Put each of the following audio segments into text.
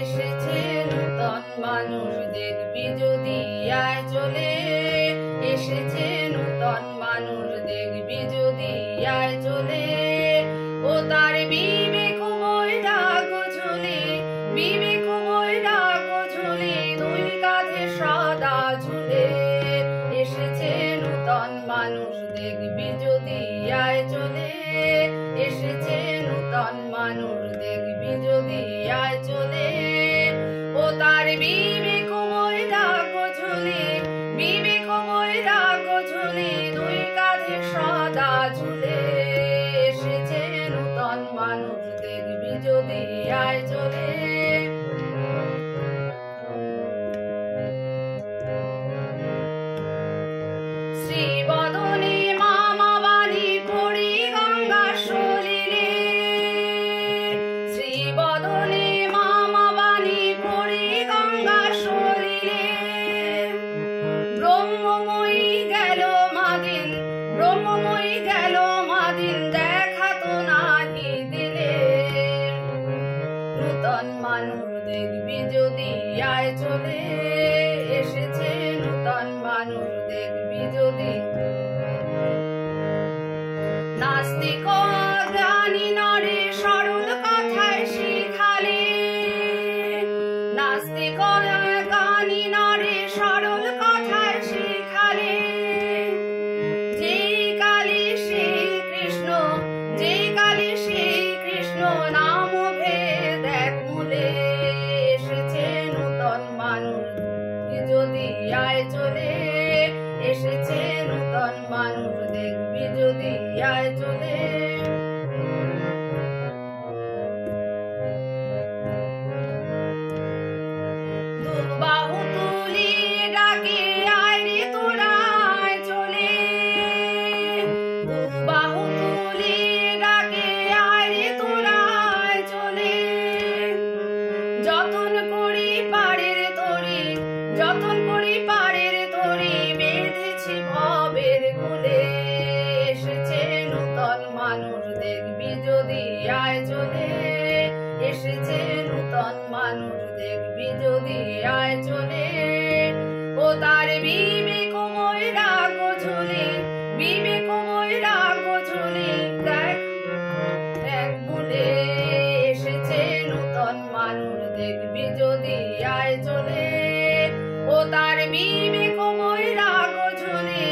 এসেছে নূতন মানুষ দেখবি যদি আয় চলে, এসেছে নূতন মানুষ দেখবি যদি আয় চলে। ও তার বিবেক বৈরাগ ঝুলি, বিবেক বৈরাগ ঝুলি, দুই কাঁধে সদা ঝুলে। এসেছে নূতন মানুষ দেখবি যদি আয় চলে, এসেছে নূতন মানুষ দেখবি যদি আয় চলে। ও তার বিবেক বৈরাগ ঝুলি, বিবেক বৈরাগ ঝুলি, দুই কাঁধে সদা ঝুলে। এসেছে নূতন মানুষ দেখবি যদি আয় চলে। শ্রীবদনে মামা বাণী পড়ি গঙ্গা সলিলে, শ্রীবদনে মামা বাণী পড়ি গঙ্গা সলিলে। ব্রহ্মময়ী গেল মাদিন, ব্রহ্মময়ী গেল মাদিন, দেখা তো নাহি দিলে। নূতন মানুষ দেখবি যদি আয় চলে, এসেছে নূতন মানুষ দেখবি যদি। নাস্তিক জ্ঞানী নরে সরল কথায় শিখালে, নাস্তিক জ্ঞানী নরে সরল কথায় শিখালে। যেই কালী শ্রী কৃষ্ণ, যেই কালী শ্রী কৃষ্ণ, নাম ভেদ এক মূলে। এসেছে নূতন মানুষ যদি আয় চলে, এসেছে নূতন মানুষ দেখবি যদি আয় চলে। দুবাহু তুলি ডাকে আয় রে তোরা আয় চলে, দুবাহু তুলি ডাকে আয় রে তোরা আয় চলে। যতন করি পাড়ের তরি, যতন করি পাড়ের তরি, বেঁধেছি ভবের কুলে। এসেছে নূতন মানুষ দেখবি যদি আয় চলে, এসেছে নূতন মানুষ দেখবি যদি আয় চলে। ও তার বিবেক বৈরাগ ঝুলি, বিবেক বৈরাগ ঝুলি, দেখ এক মূলে। এসেছে নূতন মানুষ দেখবি যদি আয় চলে। ও তার বিবেক বৈরাগ ঝুলি,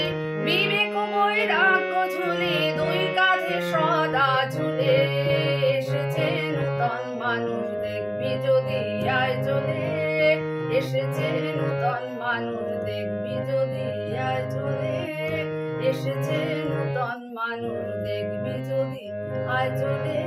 বিবেক বৈরাগ ঝুলি, দুই কাঁধে সদা ঝুলে। এসেছে নূতন মানুষ দেখবি যদি আয় চলে, এসেছে নূতন মানুষ দেখবি যদি আয় চলে। এসেছে নূতন মানুষ দেখবি যদি আয় চলে।